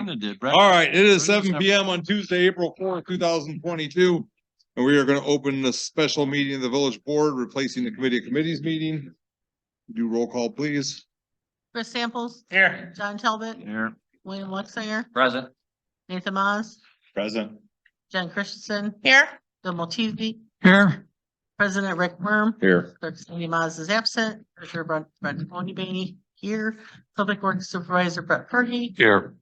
All right, it is 7 PM on Tuesday, April 4th, 2022. And we are going to open the special meeting of the village board, replacing the committee of committees meeting. Do roll call, please. Chris Samples, Here. John Talbot, Here. William Lexinger, Present. Nathan Maz, Present. Jen Christensen, Here. Bill Multeasy, Here. President Rick Worm, Here. Clerk Cindy Maz is absent, Treasurer Brett Honeybaby here, Public Works Supervisor Brett Purdy, Here.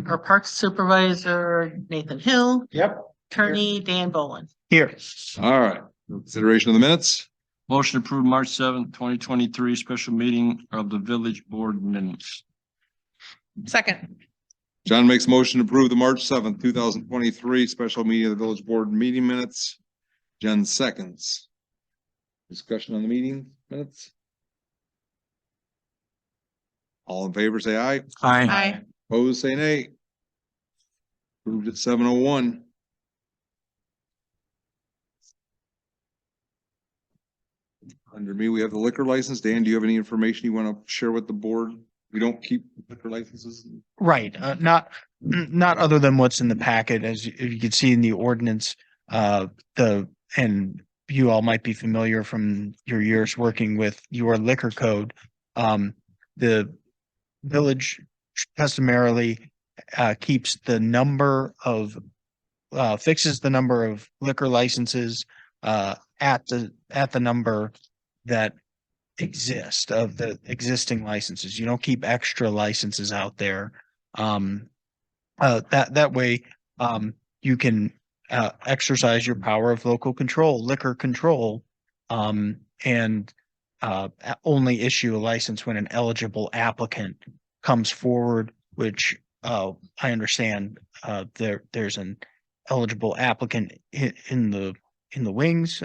our Parks Supervisor Nathan Hill, Yep. Attorney Dan Boland. Here. All right, consideration of the minutes. Motion approved March 7th, 2023, special meeting of the village board minutes. Second. John makes motion to approve the March 7th, 2023 special meeting of the village board meeting minutes. Jen seconds. Discussion on the meeting minutes. All in favor, say aye. Aye. Opposed, say nay. Approved at 7:01. Under me, we have the liquor license. Dan, do you have any information you want to share with the board? We don't keep liquor licenses. Right, not other than what's in the packet, as you can see in the ordinance, and you all might be familiar from your years working with your liquor code. The village customarily keeps the number of fixes the number of liquor licenses at the number that exist of the existing licenses. You don't keep extra licenses out there. That way you can exercise your power of local control, liquor control, and only issue a license when an eligible applicant comes forward, which I understand there's an eligible applicant in the wings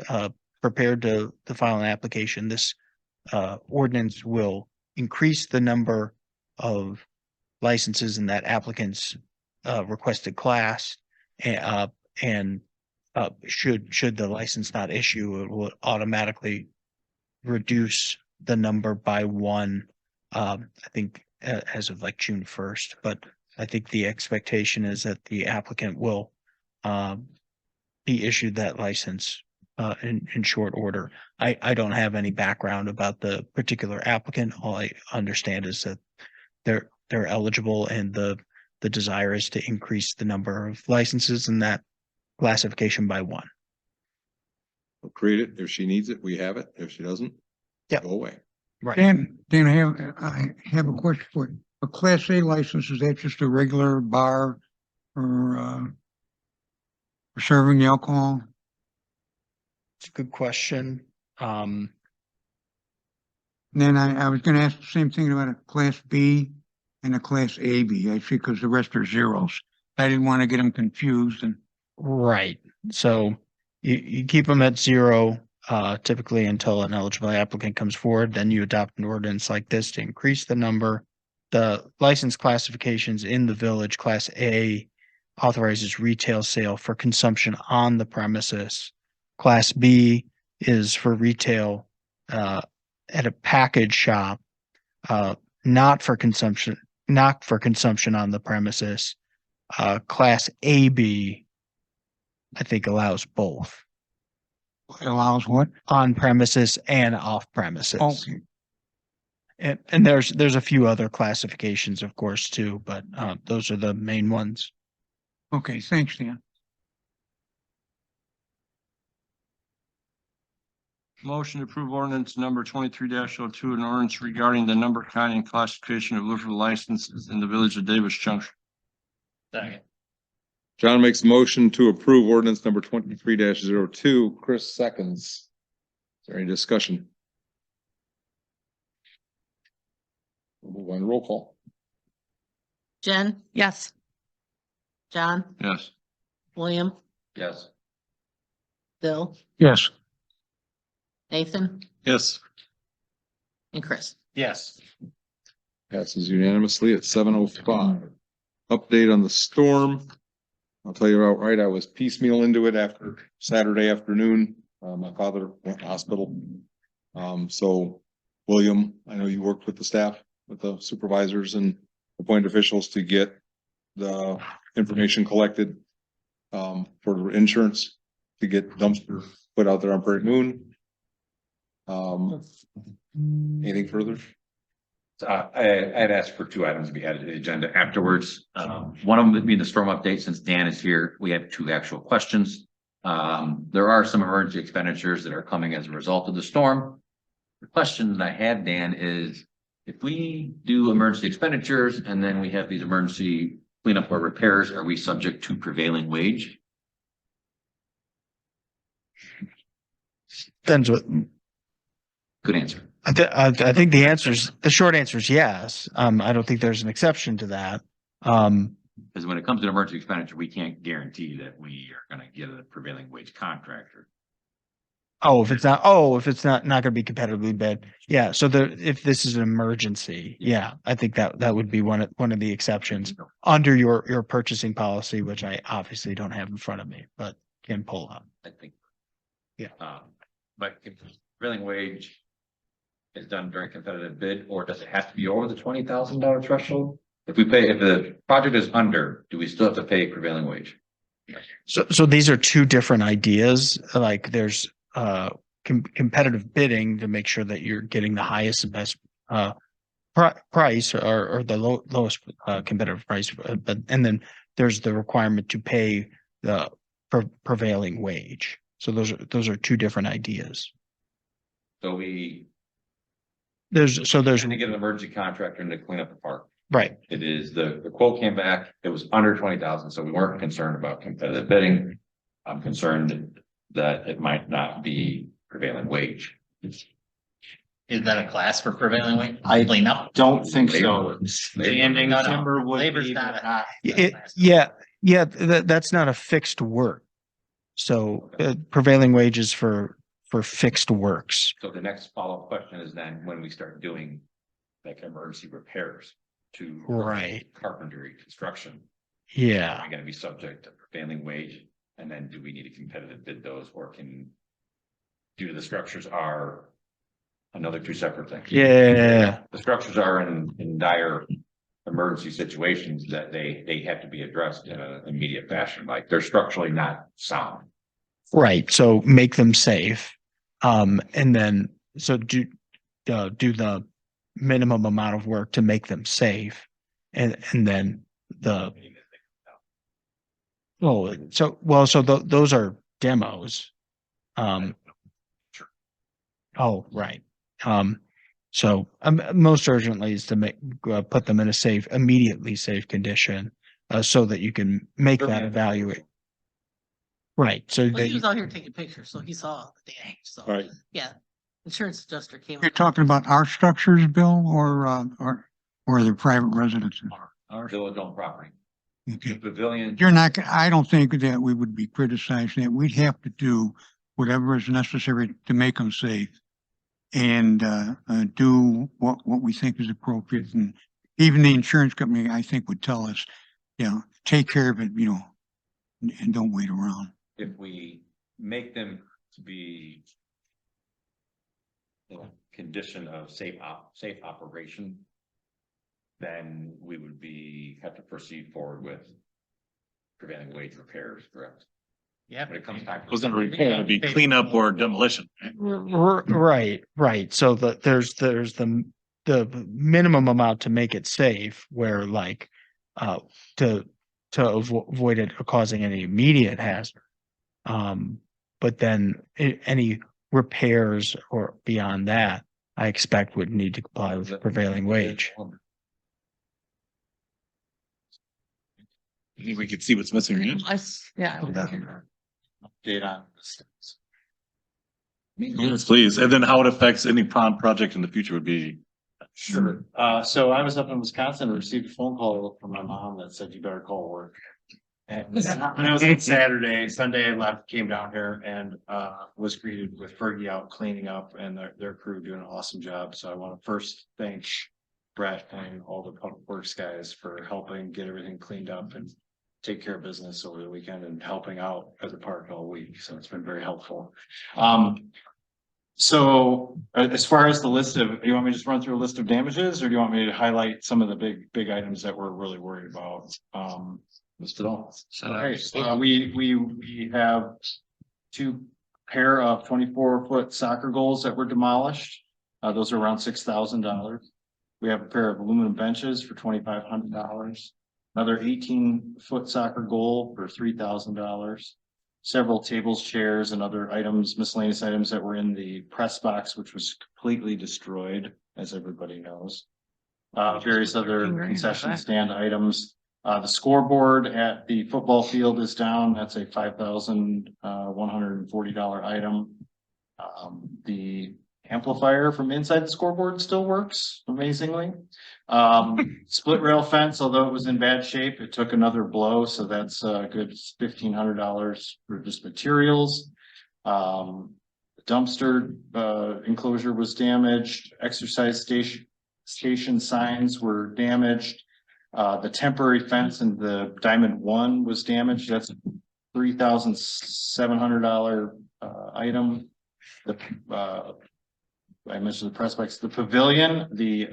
prepared to file an application. This ordinance will increase the number of licenses in that applicant's requested class, and should the license not issue, it will automatically reduce the number by one. I think as of like June 1st, but I think the expectation is that the applicant will be issued that license in short order. I don't have any background about the particular applicant. All I understand is that they're eligible, and the desire is to increase the number of licenses in that classification by one. We'll create it. If she needs it, we have it. If she doesn't, Yep. go away. Right. Dan, I have a question for you. A Class A license, is that just a regular bar for serving alcohol? It's a good question. And then I was gonna ask the same thing about a Class B and a Class AB, actually, because the rest are zeros. I didn't want to get them confused and. Right. So you keep them at zero, typically until an eligible applicant comes forward. Then you adopt an ordinance like this to increase the number. The license classifications in the village. Class A authorizes retail sale for consumption on the premises. Class B is for retail at a package shop, not for consumption on the premises. Class AB, I think, allows both. It allows what? On premises and off premises. Okay. And there's a few other classifications, of course, too, but those are the main ones. Okay, thanks, Dan. Motion to approve ordinance number 23-02, an ordinance regarding the number, kind, and classification of liquor licenses in the village of Davis Junction. Second. John makes a motion to approve ordinance number 23-02. Chris seconds. Is there any discussion? We'll move on to roll call. Jen? Yes. John? Yes. William? Yes. Bill? Yes. Nathan? Yes. And Chris? Yes. Passes unanimously at 7:05. Update on the storm. I'll tell you outright, I was piecemeal into it after Saturday afternoon. My father went to the hospital. So William, I know you worked with the staff, with the supervisors and appointed officials to get the information collected for insurance to get dumpster put out there on Prairie Moon. Anything further? I had asked for 2 items to be added to the agenda afterwards. One of them would be the storm update. Since Dan is here, we have 2 actual questions. There are some emergency expenditures that are coming as a result of the storm. The question that I had, Dan, is if we do emergency expenditures and then we have these emergency cleanup or repairs, are we subject to prevailing wage? Depends what, Good answer. I think the short answer is yes. I don't think there's an exception to that. Because when it comes to an emergency expenditure, we can't guarantee that we are going to get a prevailing wage contractor. If it's not gonna be competitively bid. Yeah, so if this is an emergency, yeah, I think that would be one of the exceptions under your purchasing policy, which I obviously don't have in front of me, but can pull up. I think. Yeah. But if prevailing wage is done during competitive bid, or does it have to be over the $20,000 threshold? If the project is under, do we still have to pay prevailing wage? So these are two different ideas. Like there's competitive bidding to make sure that you're getting the highest and best price or the lowest competitive price, and then there's the requirement to pay the prevailing wage. So those are two different ideas. So we There's trying to get an emergency contractor in to clean up the park. right. It is the quote came back, it was under 20,000, so we weren't concerned about competitive bidding. I'm concerned that it might not be prevailing wage. Is that a class for prevailing wage? I Clean up? don't think Labor. so. Standing on Timber would labor's be, not but a- not. Yeah, that's not a fixed work. So prevailing wages for fixed works. So the next follow-up question is then when we start doing like emergency repairs to Right. carpentry, construction, Yeah. are we gonna be subject to prevailing wage? And then do we need a competitive bid those, or can, due to the structures are another 2 separate things? Yeah. The structures are in dire emergency situations that they have to be addressed in an immediate fashion, like they're structurally not sound. Right. So make them safe. And then so do the minimum amount of work to make them safe. And then those are demos. Sure. Oh, right. So most urgently is to put them in a immediately safe condition, so that you can make that evaluate. Right, so Well, that he was out here taking pictures, so he saw the damage, so. Right. Yeah, insurance adjuster came. You're out. talking about our structures, Bill, or the private residences? Our village owned property, Okay. the pavilion. I don't think that we would be criticizing it. We'd have to do whatever is necessary to make them safe. And do what we think is appropriate. And even the insurance company, I think, would tell us, take care of it, and don't wait around. If we make them to be a condition of safe operation, then we would have to proceed forward with prevailing wage repairs, correct? Yeah. When it comes time. Wasn't repair, it'd be cleanup or demolition. right. So there's the minimum amount to make it safe, where like to avoid it causing any immediate hazard. But then any repairs or beyond that, I expect would need to comply with prevailing wage. You think we could see what's missing? Yeah. Update on this. Yes, please. And then how it affects any pond project in the future would be. Sure. So I was up in Wisconsin and received a phone call from my mom that said you better call work. And it was on Saturday, Sunday I left, came down here and was greeted with Fergie out cleaning up and their crew doing an awesome job. So I want to first thank Brett and all the public works guys for helping get everything cleaned up and take care of business over the weekend and helping out at the park all week. So it's been very helpful. So as far as the list of, you want me to just run through a list of damages, or do you want me to highlight some of the big items that we're really worried about? List it all. Okay, we have two pair of 24-foot soccer goals that were demolished. Those are around $6,000. We have a pair of aluminum benches for $2,500. Another 18-foot soccer goal for $3,000. Several tables, chairs, and other items, miscellaneous items that were in the press box, which was completely destroyed, as everybody knows. Various other concession stand items. The scoreboard at the football field is down. That's a $5,140 item. The amplifier from inside the scoreboard still works amazingly. Split rail fence, although it was in bad shape, it took another blow, so that's a good $1,500 for just materials. Dumpster enclosure was damaged. Exercise station signs were damaged. The temporary fence in the Diamond One was damaged. That's a $3,700 item. I mentioned the press box, the pavilion, the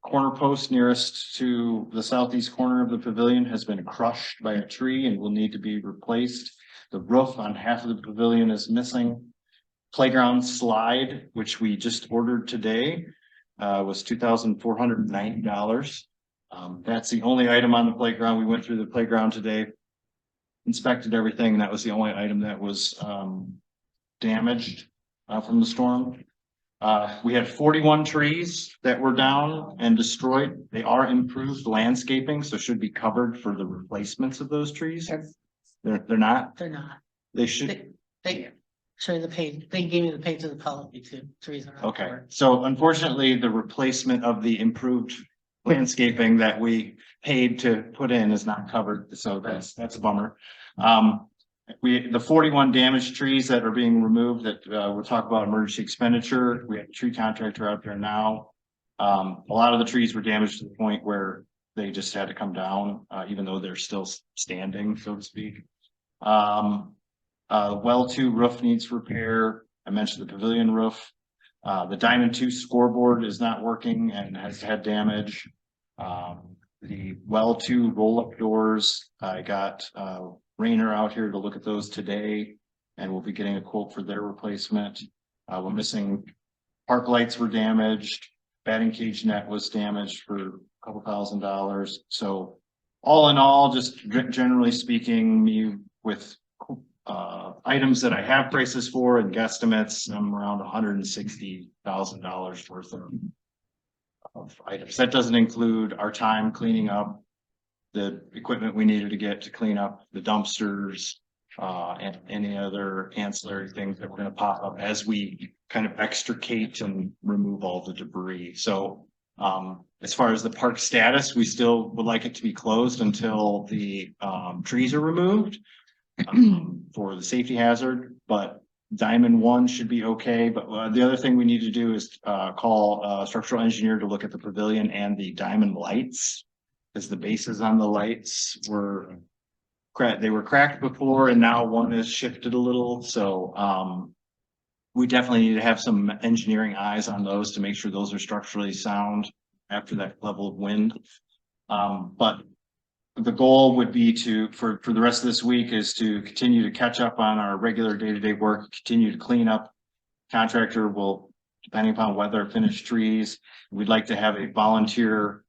corner post nearest to the southeast corner of the pavilion has been crushed by a tree and will need to be replaced. The roof on half of the pavilion is missing. Playground slide, which we just ordered today, was $2,490. That's the only item on the playground. We went through the playground today, inspected everything, and that was the only item that was damaged from the storm. We had 41 trees that were down and destroyed. They are improved landscaping, so should be covered for the replacements of those trees. They're not. They're not. They should. They show you the page. They gave me the page of the policy too. Trees are not Okay, covered. so unfortunately, the replacement of the improved landscaping that we paid to put in is not covered, so that's a bummer. The 41 damaged trees that are being removed that we'll talk about emergency expenditure. We have a tree contractor out there now. A lot of the trees were damaged to the point where they just had to come down, even though they're still standing, so to speak. Well 2 roof needs repair. I mentioned the pavilion roof. The Diamond 2 scoreboard is not working and has had damage. The well 2 roll-up doors, I got Rayner out here to look at those today, and we'll be getting a quote for their replacement. We're missing park lights were damaged. Batting cage net was damaged for a couple $1,000. So all in all, just generally speaking, me with items that I have prices for and guesstimates, I'm around $160,000 worth of items. That doesn't include our time cleaning up the equipment we needed to get to clean up the dumpsters, and any other ancillary things that were going to pop up as we kind of extricate and remove all the debris. So as far as the park status, we still would like it to be closed until the trees are removed for the safety hazard, but Diamond 1 should be okay. But the other thing we need to do is call a structural engineer to look at the pavilion and the diamond lights, because the bases on the lights were cracked. They were cracked before, and now one is shifted a little. So we definitely need to have some engineering eyes on those to make sure those are structurally sound after that level of wind. But the goal would be for the rest of this week is to continue to catch up on our regular day-to-day work, continue to clean up. Contractor will, depending upon weather, finish trees. We'd like to have a volunteer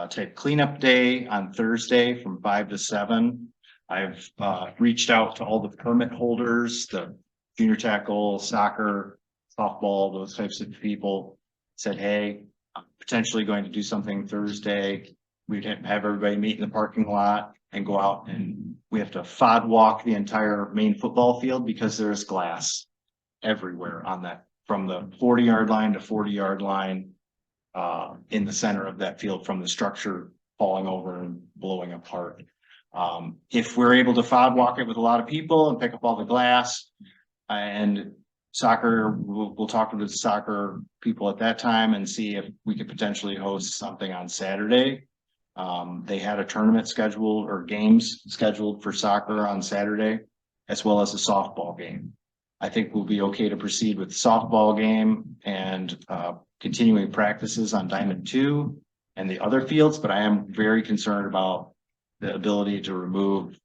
type cleanup day on Thursday from 5 to 7. I've reached out to all the permit holders, the junior tackle, soccer, softball, those types of people. Said, hey, I'm potentially going to do something Thursday. We'd have everybody meet in the parking lot and go out, and we have to FOD walk the entire main football field because there's glass everywhere on that, from the 40-yard line to 40-yard line in the center of that field, from the structure falling over and blowing apart. If we're able to FOD walk it with a lot of people and pick up all the glass, and soccer, we'll talk to the soccer people at that time and see if we could potentially host something on Saturday. They had a tournament scheduled or games scheduled for soccer on Saturday, as well as a softball game. I think we'll be okay to proceed with the softball game and continuing practices on Diamond 2 and the other fields, but I am very concerned about the ability to remove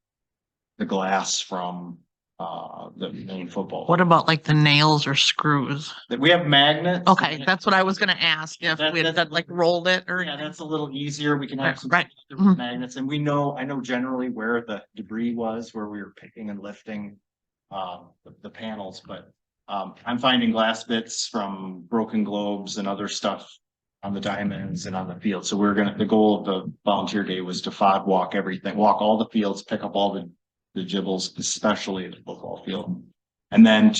the glass from the main football. What about like the nails or screws? That we have magnets. Okay, that's what I was gonna ask, if we had That's- like rolled it or. Yeah, that's a little easier. We can have some Right. different magnets, and I know generally where the debris was, where we were picking and lifting the panels, but I'm finding glass bits from broken globes and other stuff on the diamonds and on the field. So the goal of the volunteer day was to fog walk everything, walk all the fields, pick up all the gibbles, especially the football field. And then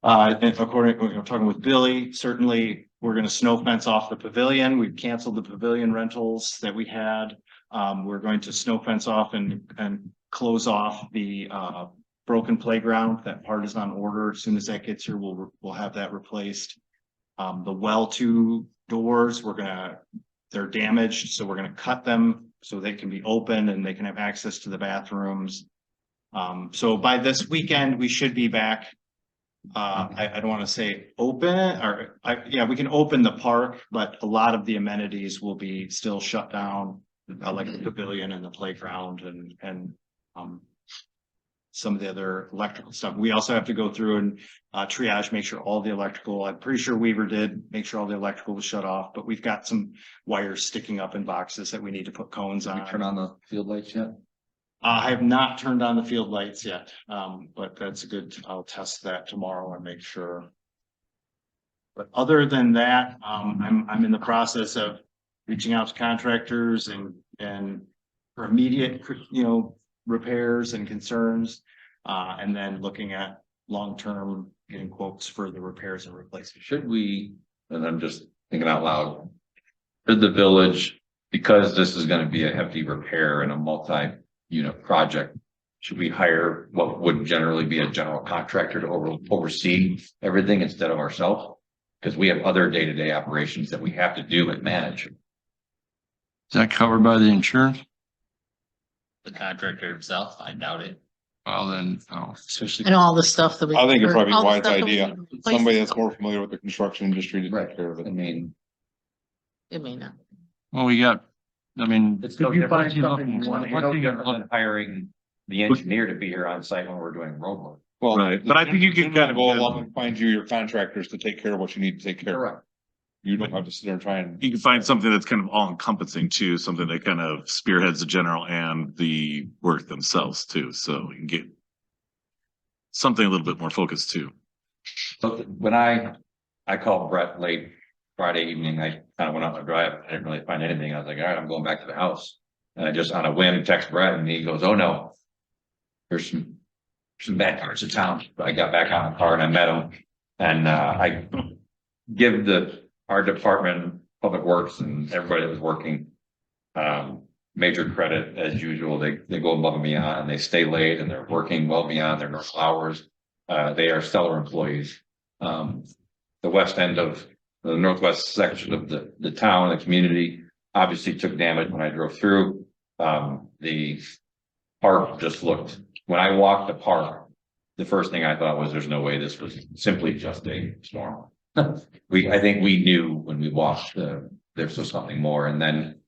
talking with Billy, certainly we're gonna snow fence off the pavilion. We've canceled the pavilion rentals that we had. We're going to snow fence off and close off the broken playground. That part is on order. As soon as that gets here, we'll have that replaced. The well 2 doors, they're damaged, so we're gonna cut them so they can be open and they can have access to the bathrooms. So by this weekend, we should be back. I don't want to say open we can open the park, but a lot of the amenities will be still shut down, like the pavilion and the playground and some of the other electrical stuff. We also have to go through and triage, make sure all the electrical, I'm pretty sure Weaver did, make sure all the electrical was shut off, but we've got some wires sticking up in boxes that we need to put cones You on. turn on the field lights yet? I have not turned on the field lights yet, but that's I'll test that tomorrow and make sure. But other than that, I'm in the process of reaching out to contractors and for immediate, repairs and concerns. And then looking at long-term, getting quotes for the repairs and replacement. Should we, and I'm just thinking out loud, should the village, because this is gonna be a hefty repair and a multi-unit project, should we hire what would generally be a general contractor to oversee everything instead of ourselves? Because we have other day-to-day operations that we have to do and manage. Is that covered by the insurance? The contractor himself, I doubt it. Well, then, no. Especially. And all the stuff that we. I think it's or probably a all the wise stuff that we idea. need to replace. Somebody that's more familiar with the construction industry to Right. take care of I it. mean, It may not. Well, we got, I mean. it's no if you different find something- it's one no thing different that- than hiring the engineer to be here on site when we're doing road work. Well, Right, but I think you can kind of go along and find your contractors to take care of what you need to take care of. Correct. You don't have to sit there and try and. You can find something that's kind of all encompassing too, something that kind of spearheads the general and the work themselves too, so you can get something a little bit more focused too. So when I called Brett late Friday evening, I kind of went out on a drive. I didn't really find anything. I was like, all right, I'm going back to the house. And I just on a whim text Brett and he goes, oh no, there's some bad parts of town. I got back on the car and I met him. And I give our department, Public Works and everybody that was working, major credit as usual. They go above and beyond and they stay late and they're working well beyond their normal hours. They are stellar employees. The west end of the northwest section of the town, the community obviously took damage when I drove through. The park just looked, when I walked the park, the first thing I thought was there's no way this was simply just a storm. I think we knew when we walked, there was something more. And then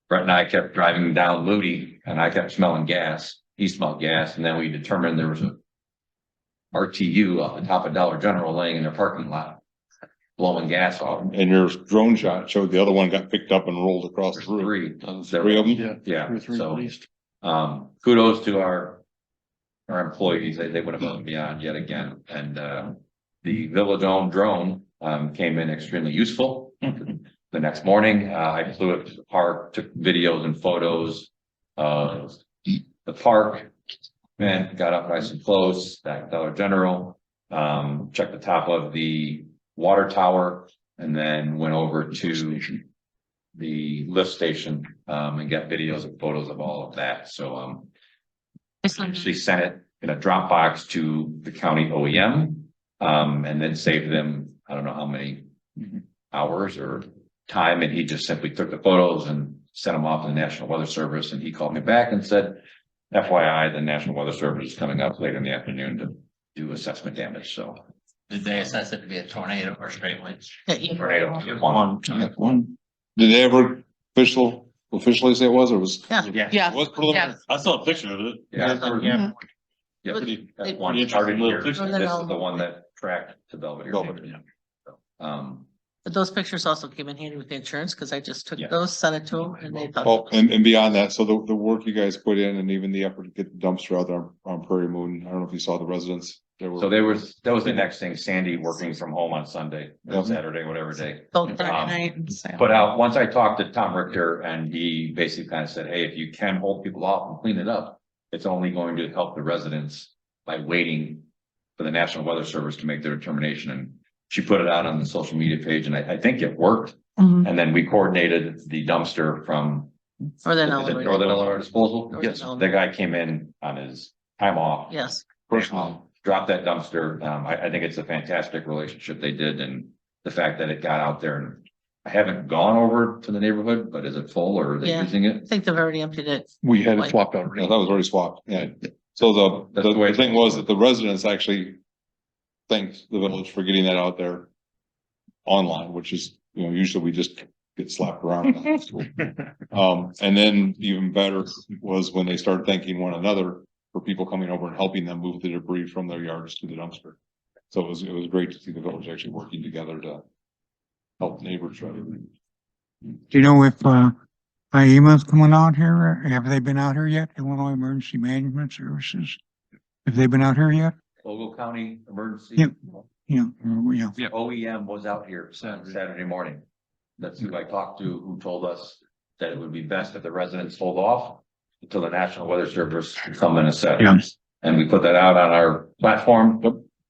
Brett and I kept driving down Moody and I kept smelling gas. He smelled gas. And then we determined there was a RTU off the top of Dollar General laying in their parking lot, blowing gas off. And your drone shot showed the other one got picked up and rolled across the roof. Three. Three of them? Yeah, so, kudos to our employees. They went above and beyond yet again. And, the village-owned drone, came in extremely useful. The next morning, I flew it to the park, took videos and photos of the park. And got up nice and close, back Dollar General, checked the top of the water tower, and then went over to the lift station, and got videos and photos of all of that. So, actually sent it in a Dropbox to the county OEM, and then saved them, I don't know how many hours or time. And he just simply took the photos and sent them off to the National Weather Service. And he called me back and said, FYI, the National Weather Service is coming up later in the afternoon to do assessment damage, so. Did they assess it to be a tornado or straight wind? Yeah, you- Tornado, Did they ever officially say it was, or was? Yeah. Yeah. It was preliminary. I saw a picture of it. Yeah. Yeah. Yeah, Pretty- that they- one pretty started interesting here. little picture. This is the one that tracked to Belvedere. Belvedere. But those pictures also came in handy with the insurance, because I just took Yeah. those, sent it to them, and they thought. Oh, and beyond that, so the work you guys put in and even the effort to get the dumpster out there on Prairie Moon, I don't know if you saw the residents. So that was the next thing, Sandy working from home on Sunday, or Saturday, whatever day. Both Friday Um, night and Saturday. Put out, once I talked to Tom Richter and he basically kind of said, hey, if you can hold people off and clean it up, it's only going to help the residents by waiting for the National Weather Service to make their determination. And she put it out on the social media page and I think it worked. Mhm. And then we coordinated the dumpster from Or then is it Illinois. Northern Illinois Disposal. Northern Yes, Illinois. the guy came in on his time off. Yes, Dropped that dumpster. I think it's a fantastic relationship they did and the fact that it got out there and I haven't gone over to the neighborhood, but is it full or are they Yeah. using I it? think they've already emptied it. We had Like- it swapped out. Yeah, that was already swapped, yeah. So That's the way the thing was that the residents actually thanked the village for getting that out there online, which is, you know, usually we just get slapped around. And then even better was when they started thanking one another for people coming over and helping them move the debris from their yards to the dumpster. So it was great to see the village actually working together to help neighbors rather than. Do you know if, IEMA's coming out here? Have they been out here yet? Illinois Emergency Management Services? Have they been out here yet? Ogle County Emergency. Yep. Yeah. OEM was out here Saturday morning. That's who I talked to, who told us that it would be best if the residents hold off until the National Weather Service could come and assess. Yeah. And we put that out on our platform.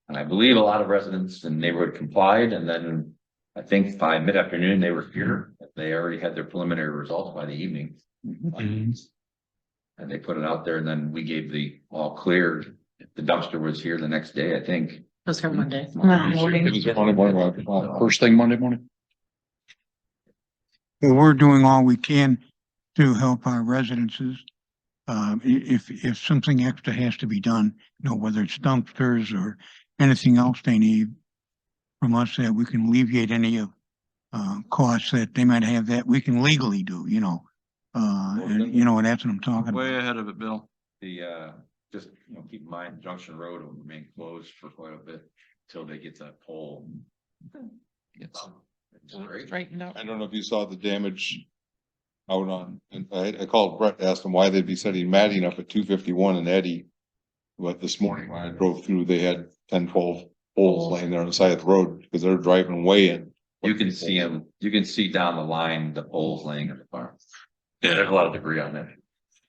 And I believe a lot of residents in the neighborhood complied. And then I think by mid-afternoon, they were here. They already had their preliminary results by the evening. And they put it out there and then we gave the all clear. The dumpster was here the next day, I think. It was here Monday. It was Monday morning, first thing Monday morning. Well, we're doing all we can to help our residences. If something extra has to be done, you know, whether it's dumpsters or anything else they need from us that we can alleviate any of costs that they might have that we can legally do, you know. And you know, that's what I'm talking about. Way ahead of it, Bill. Just, you know, keep in mind Junction Road will remain closed for quite a bit until they get that pole. Right now. I don't know if you saw the damage out on, and I called Brett, asked him why they'd be setting matting up at 251 and Eddie. But this morning when I drove through, they had 10, 12 poles laying there on the side of the road because they're driving way in. You can see them, you can see down the line, the poles laying in the farm. Yeah, there's a lot of debris on that.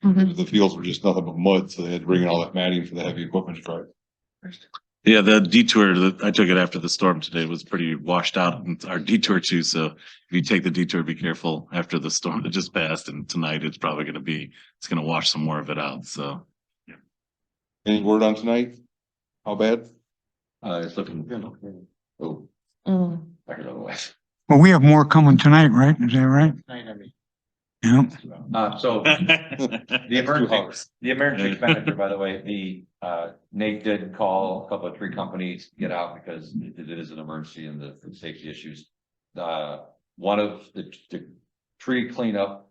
The fields were just nothing but mud, so they had to bring in all that matting for the heavy equipment to drive. Yeah, the detour that I took it after the storm today was pretty washed out and our detour too. So if you take the detour, be careful after the storm that just passed and tonight it's probably going to be, it's going to wash some more of it out. So. Any word on tonight? How bad? It's looking good. Oh, Mm. I heard otherwise. Well, we have more coming tonight, right? Is that right? Night, I mean. Yeah. So the emergency expenditure, by the way, Nate did call a couple of tree companies to get out because it is an emergency and the safety issues. One of the tree cleanup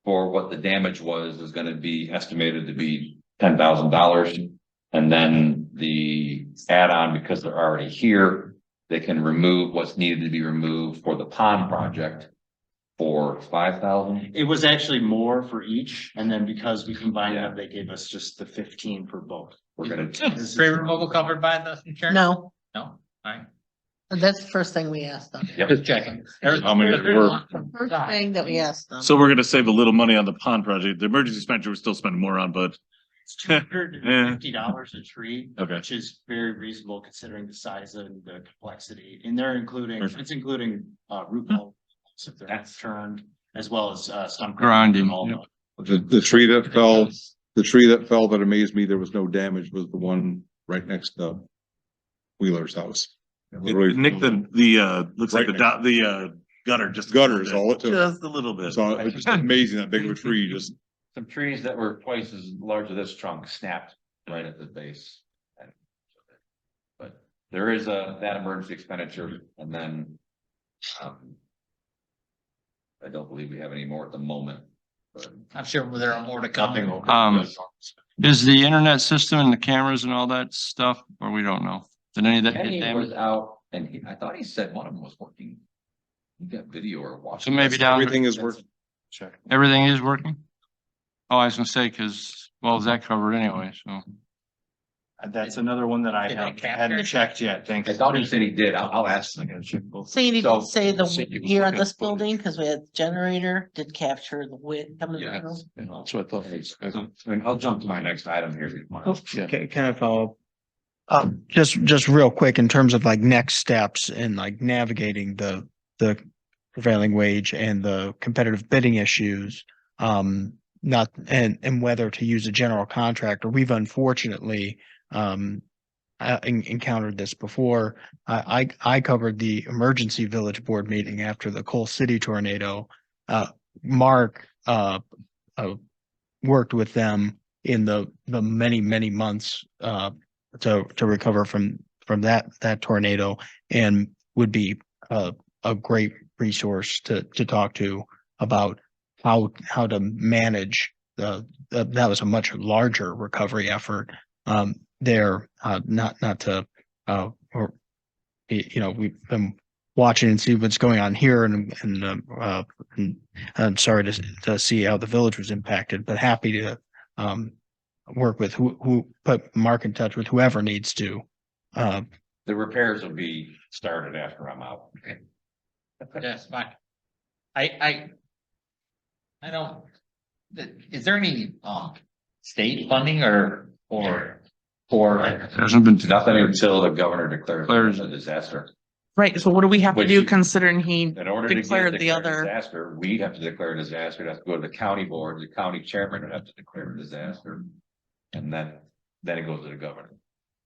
for what the damage was is gonna be estimated to be $10,000. And then the add-on, because they're already here, they can remove what's needed to be removed for the pond project for 5,000. It was actually more for each, and then because we combined them, they gave us just the 15 for both. We're gonna, Is tree removal covered by the insurance? No, No, alright. that's the first thing we asked them. yep. Just checking. How many were- First thing that we asked them. So we're going to save a little money on the pond project. The emergency expenditure we're still spending more on, but It's $250 a tree, okay. which is very reasonable considering the size and the complexity. And they're including, it's including root balls if they're not turned, as well as stump Grinding, and all yep. The tree that fell, that amazed me, there was no damage, was the one right next to Wheeler's house. Nick, the looks like the gutter just. Gutter is all it took. Just a little bit. So it's just amazing that big of a tree just, Some trees that were twice as large as this trunk snapped right at the base. there is that emergency expenditure and then, I don't believe we have any more at the moment, but I'm sure there are more to come. Is the internet system and the cameras and all that stuff, or we don't know? Did any of that get Kenny was damaged? out and I thought he said one of them was working. You got video or watch. So maybe down, Everything is working. everything is working? Oh, I was gonna say, cause, well, is that covered anyway, so. That's another one that I Did I haven't capture? checked yet, thanks. I thought he said he did. I'll ask. I gotta check both. So you need So- to say the so you- here on this building, because we had generator did capture the wind coming Yes. through. That's what I thought. And I'll jump to my next item here. if you want. Okay, can I follow? Just real quick in terms of like next steps and like navigating the prevailing wage and the competitive bidding issues. Not, and whether to use a general contractor. We've unfortunately, encountered this before. I covered the emergency village board meeting after the Coal City tornado. Mark, worked with them in the many months, to recover from that tornado and would be a great resource to talk to about how to manage that was a much larger recovery effort there, not to or you know, we've been watching and see what's going on here and I'm sorry to see how the village was impacted, but happy to work with who put Mark in touch with whoever needs to. The repairs will be started after I'm out. Yes, fine. I don't, is there any, state funding or, Hasn't been. Nothing until the governor declares Declares. a disaster. Right, so what do we have to Which do you- considering he In order to get declared the declared a other? disaster, we have to declare a disaster. It has to go to the county board. The county chairman would have to declare a disaster. And then it goes to the governor.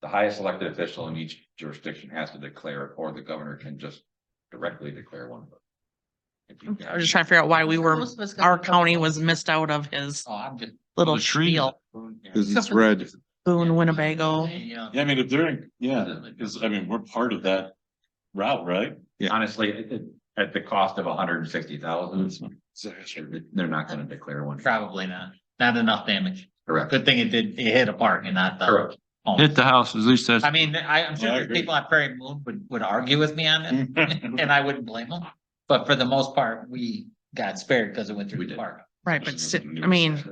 The highest elected official in each jurisdiction has to declare it, or the governor can just directly declare one. If you- I was just trying to figure out why we were, Most of it's gonna our be county covered. was missed out of his oh, I'm just. little The tree. spiel. Cause it's red. Boone, Winnebago. Yeah. Yeah, I mean, if they're, because I mean, we're part of that route, right? Honestly, at the cost of $160,000, they're not gonna declare one. Probably not enough damage. Correct. Good thing it hit a park and not the Correct. home. Hit the house, at least that's. I mean, I'm sure I there's agree. people on Prairie Moon would argue with me on it, and I wouldn't blame them. But for the most part, we got spared because it went We through the did. park. Right, but I mean,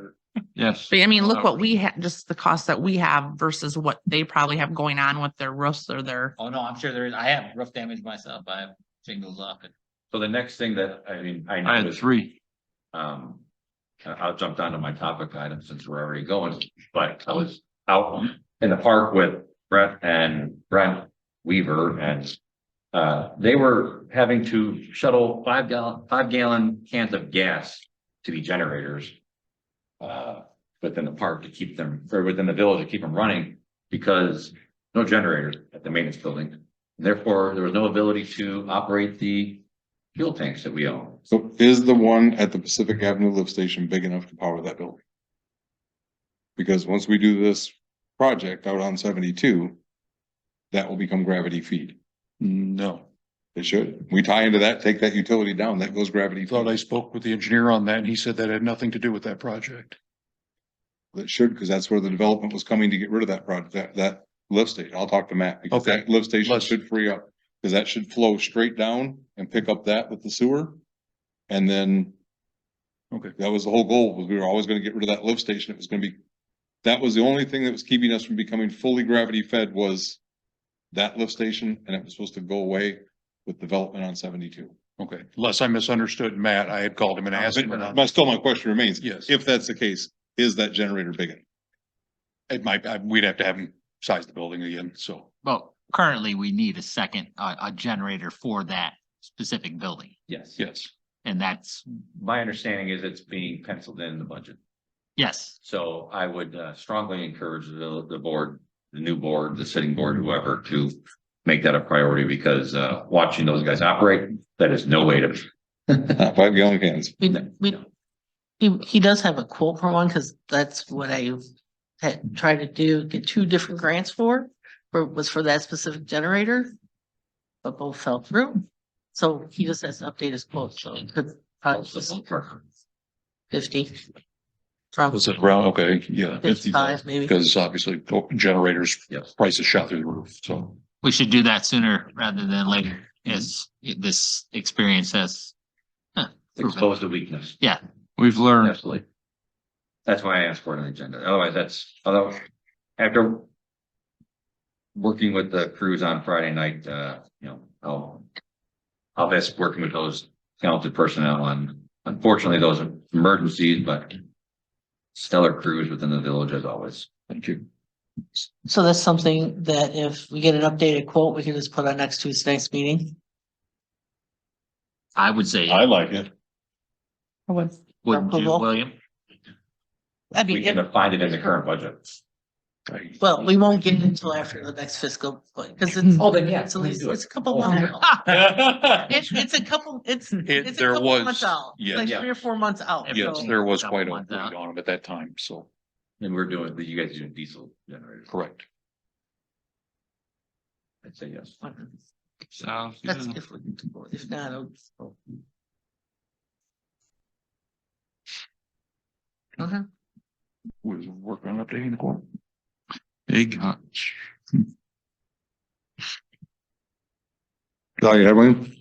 Yes. but I mean, look what we had, just the cost that we have versus what they probably have going on with their roofs or their. Oh, no, I'm sure there is. I have roof damage myself. I have shingles up. So the next thing that, I I had noticed, 3. I'll jump down to my topic item since we're already going, but I was out in the park with Brett and Brent Weaver and they were having to shuttle 5-gallon cans of gas to the generators within the park to keep them, or within the village to keep them running because no generator at the maintenance building. Therefore, there was no ability to operate the fuel tanks that we own. So is the one at the Pacific Avenue lift station big enough to power that building? Because once we do this project out on 72, that will become gravity feed. No, It should. We tie into that, take that utility down, that goes gravity thought I feed. spoke with the engineer on that and he said that had nothing to do with that project. It should, because that's where the development was coming to get rid of that project, that lift station. I'll talk to Matt because Okay. that lift station Let's- should free up. Because that should flow straight down and pick up that with the sewer. And then Okay. that was the whole goal, was we were always gonna get rid of that lift station. It was gonna be, that was the only thing that was keeping us from becoming fully gravity fed was that lift station, and it was supposed to go away with development on 72. Okay, unless I misunderstood Matt, I had called him and asked him. But still, my question remains. Yes. If that's the case, is that generator big enough? It might, we'd have to have him size the building again, so. Well, currently we need a second, a generator for that specific building. Yes. Yes. And that's, My understanding is it's being penciled in the budget. yes, So I would strongly encourage the board, the new board, the sitting board, whoever, to make that a priority because watching those guys operate, that is no way to. 5-gallon cans. He does have a quote for one, because that's what I had tried to do, get 2 different grants for. was for that specific generator. But both fell through. So he just has to update his quote, so it could probably just 50. From Was it around, okay, yeah. 55 maybe. Because obviously generators, Yes. prices shot through the roof, so. We should do that sooner rather than later, as this experience has. Exposed to weakness. Yeah, We've learned. Absolutely. That's why I asked for it on the agenda. Otherwise, although after working with the crews on Friday night, I'll best working with those talented personnel on, unfortunately, those emergencies, but stellar crews within the village as always. Thank you. So that's something that if we get an updated quote, we can just put on next Tuesday's meeting. I would say, I like it. wouldn't you, Approval. William? I We mean, can find it in the current budget. well, we won't get it until after the next fiscal, because it's. Oh, then yeah, It's at please least, do it. it's a couple months. It's a couple, it's a There couple was- months out. It's yeah. like Yeah. 3 or 4 months out. Yes, so- there was Couple quite a months lead out. on them at that time, so, And we're doing, you guys are doing diesel generators. correct. I'd say yes. Sounds That's good. if we can do it. If not, I'll. Okay. Was working on updating the quote. Big hunch. Oh, you have one?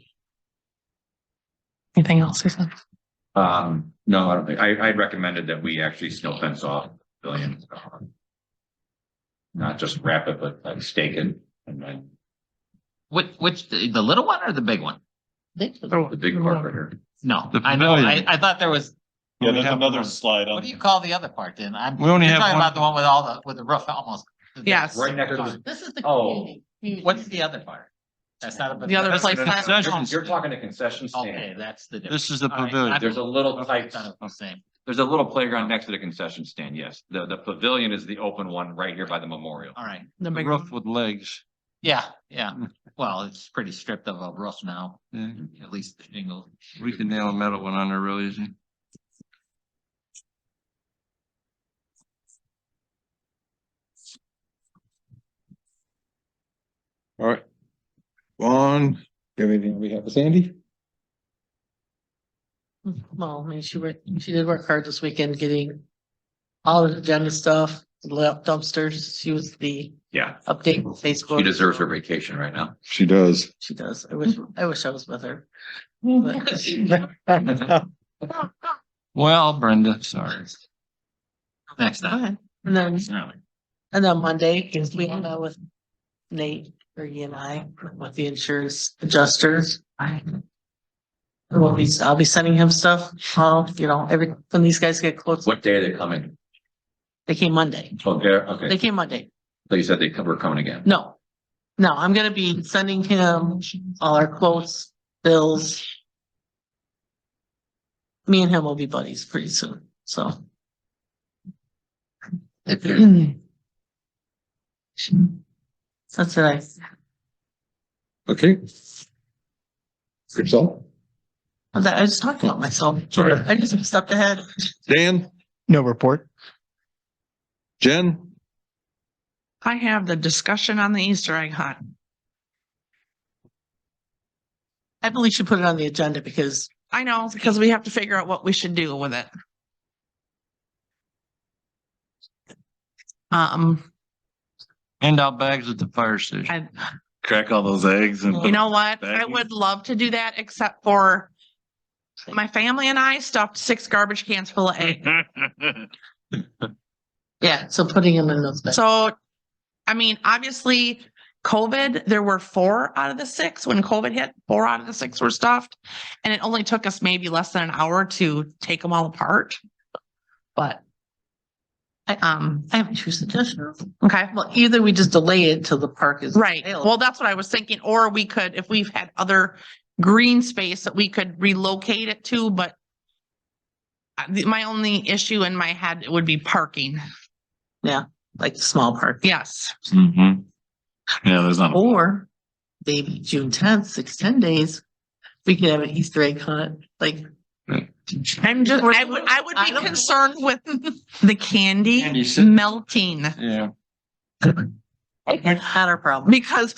Anything else, Susan? No, I don't think, I recommended that we actually snow fence off pavilion. Not just wrap it, but like stake it and then Which, the little one or the big one? the big part right here. No, The I know, pavilion. I thought there was, Yeah, We there's have another one. slide what on. do you call the other part then? We only You're have talking one. about the one with all the, with the roof almost. Yes. Right next to the, This is the. Oh. community. What's the other part? That's not a. The other that's place. a concession you're talking a concession Okay, stand. that's the. This is the difference. All right, pavilion. I- There's a little I tight, thought it was the same. there's a little playground next to the concession stand, yes. The pavilion is the open one right here by the memorial. All right, The The big roof one. with legs. yeah, well, it's pretty stripped of a roof now, Yeah, at least the shingle. we can nail a metal one on there real easy. All right. Vaughn, you have anything we have with Sandy? Well, I mean, she did work hard this weekend getting all the agenda stuff, the dumpsters. She was the Yeah, update on Facebook. she deserves her vacation right now. She does. She does. I wish I was with her. But- Well, Brenda, sorry. Next time. Okay. And then Monday, because we hung out with Nate, Bergie and I, with the insurance adjusters. I'll be sending him stuff, when these guys get quotes, What day are they coming? they came Monday. Oh, there, okay. They came Monday. So you said they were coming again. No, I'm gonna be sending him all our quotes, bills. Me and him will be buddies pretty soon, so. That's it. Okay. Yourself? I just talked about myself. I just stepped ahead. Dan, No report. Jen, I have the discussion on the Easter egg hunt. I believe we should put it on the agenda because I know, because we have to figure out what we should do with it. Hand out bags at the fire station. I, Crack all those eggs and. you know what? I Baggies. would love to do that, except for my family and I stuffed 6 garbage cans full of egg. yeah, so putting him in those. So, I mean, obviously, COVID, there were 4 out of the 6 when COVID hit. 4 out of the 6 were stuffed, and it only took us maybe less than an hour to take them all apart. But, I have 2 suggestions. okay. Well, either we just delay it till the park is. Right. available. Well, that's what I was thinking. Or we could, if we've had other green space that we could relocate it to, but my only issue in my head would be parking. Like the small park. Yes. Mhm. Yeah, there's not. Or maybe June 10th, 10 days, we could have an Easter egg hunt, like. I'm just, I would I be don't- concerned with the candy Candy sit- melting. Yeah. Not our problem. because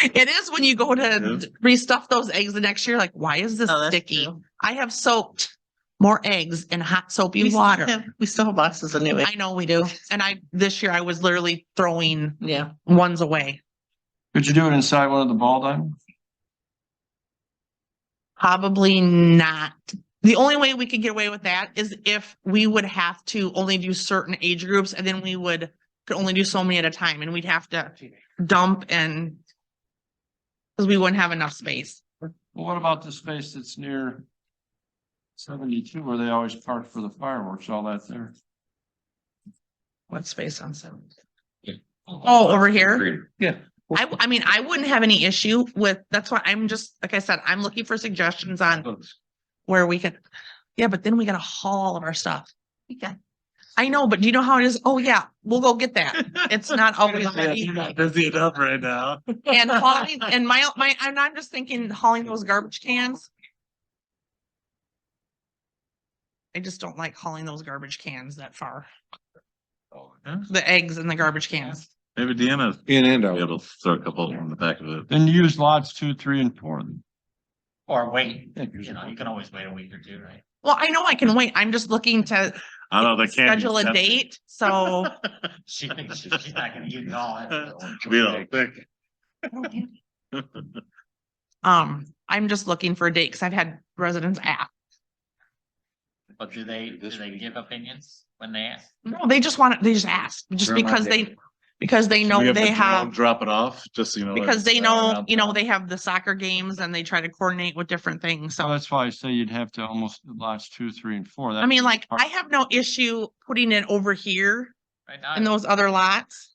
it is when you go to restuff those eggs the next year, like, why is this Oh, that's sticky? true. I have soaked more eggs in hot We soapy still water. we still have boxes of new. I know we do. And this year I was literally throwing Yeah. ones away. Could you do it inside one of the ball diamonds? Probably not. The only way we could get away with that is if we would have to only do certain age groups and then we could only do so many at a time and we'd have to dump and because we wouldn't have enough space. Well, what about the space that's near 72 where they always park for the fireworks, all that there? What space on 7? Oh, over here? Agreed. Yeah. I mean, I wouldn't have any issue with, that's why I'm just, like I said, I'm looking for suggestions on where we could. Yeah, but then we gotta haul all of our stuff. Okay. I know, but do you know how it is? Oh, yeah, we'll go get that. It's not always that easy. Busy enough right now. And hauling, and and I'm just thinking hauling those garbage cans. I just don't like hauling those garbage cans that far. The eggs in the garbage cans. Maybe Deanna In and be out. able to throw a couple on the back of it. Then use lots 2, 3, and 4. then. Or wait, you know, you can always wait a week or two, right? Well, I know I can wait. I'm just looking to I don't know, they can't. schedule a date, so. She thinks she's not gonna use it all. Be all thick. I'm just looking for a date because I've had residents ask. But do they give opinions when they ask? No, they just ask, just They're not because there. they We know have they to have, drop it off, just so you know. because they like, know, they have the soccer games and they try to coordinate with different things. So So, that's why I say you'd have to almost do lots 2, 3, and 4. I mean, like, I have no issue putting it over here Right now, in those other lots.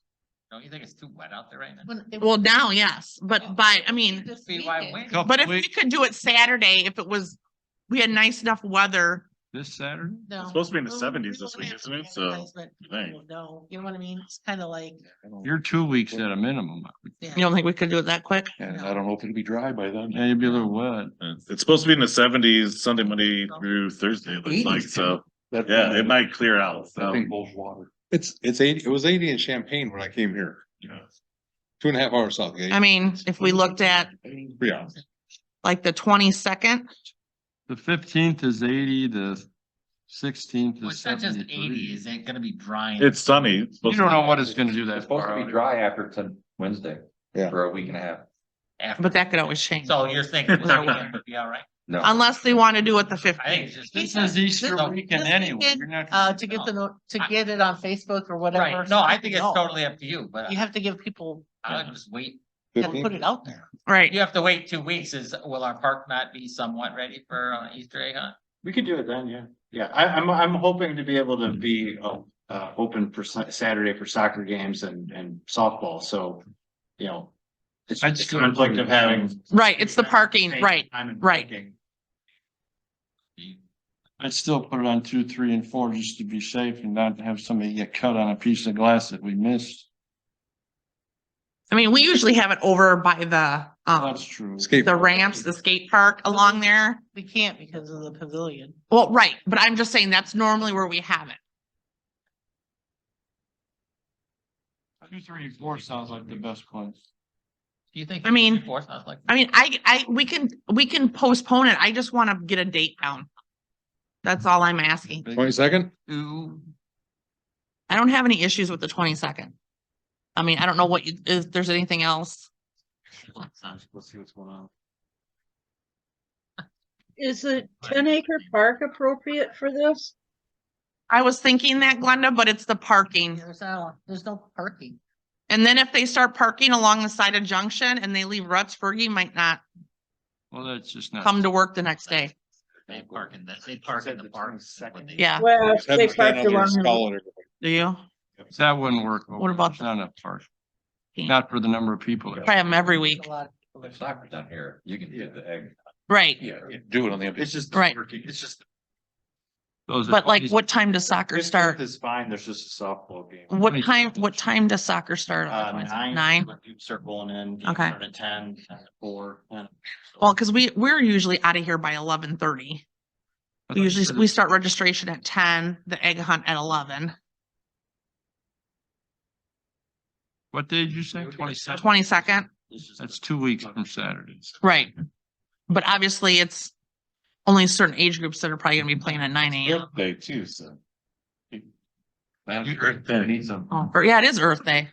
don't you think it's too wet out there right now? Well, now, yes, but I mean, See why wait? but if we could do it Saturday, if it was, we had nice enough weather. This Saturday? No. It's supposed to be in the Well, 70s we this don't week, have isn't it? to So, advertisement. dang. No, you know what I mean? It's kind of like, You're 2 weeks at a minimum. You don't think we could do it that quick? And I don't know if it'll be dry by then. Yeah, you'd be a little wet. It's supposed to be in the 70s, Sunday, Monday through Thursday, it looks like, so, yeah, it might clear out, I so. think holds water. It's 80, it was 80 in Champaign when I came here. 2.5 hours south. I mean, if we looked at 3 hours. like the 22nd, The 15th is 80, the 16th Well, is it's not just 80, 73. is it gonna be drying? It's sunny. It's You supposed don't to know be- what it's gonna do that It's supposed far to be out. dry after Wednesday. Yeah. For a week and a half. After- but that could always change. So you're thinking the weekend would be all right? No. Unless they want to do it the I think 15th. it's just. This is Easter No, weekend this anyway. weekend, You're not. to get to get it on Facebook or whatever. Right, no, I think it's No. totally up to you, but You have to give people, I would just wait. you have to put it out there. Right. You have to wait 2 weeks. Will our park not be somewhat ready for Easter egg hunt? We could do it then, yeah. Yeah, I'm hoping to be able to be, open for Saturday for soccer games and softball, so, you know. It's I'd it's still conflict put of it- having. Right, it's the parking, right, Time and right. parking. I'd still put it on 2, 3, and 4 just to be safe and not have somebody get cut on a piece of glass that we missed. I mean, we usually have it over by the, That's true. Skate. the ramps, the skate park along there. We can't because of the pavilion. Well, right, but I'm just saying that's normally where we have it. 2, 3, and 4 sounds like the best place. Do you think? I mean- 4 sounds like? I mean, we can postpone it. I just want to get a date down. That's all I'm asking. 22nd? I don't have any issues with the 22nd. I mean, I don't know if there's anything else. Let's see what's going on. Is a 10-acre park appropriate for this? I was thinking that, Glenda, but it's the parking. There's no parking. And then if they start parking along the side of Junction and they leave Ruts, Fergie might not Well, that's just not. come to work the next day. They park in the park. Yeah. Well, Just have they them stand parked out there and along. the- stall it. Do you? That wouldn't work. What about It's not a park. Not for the number of people. Try them every week. A lot. There's soccer down here. You can get the egg. Right. Yeah, do it on the. It's just. Right. It's just. Those are- But like, what time does soccer start? It's fine, there's just a softball game. What time does soccer start? on the 22nd? 9. 9? People start rolling in. games Okay. start at 10, 4. Well, cause we're usually out of here by 11:30. We start registration at 10, the egg hunt at 11. What day did you say? 22nd? 22nd, That's 2 weeks from Saturday. right? But obviously it's only certain age groups that are probably gonna be playing at 9 AM. Day too, so. That's Earth Day. Need some. Oh, or yeah, it is Earth Day.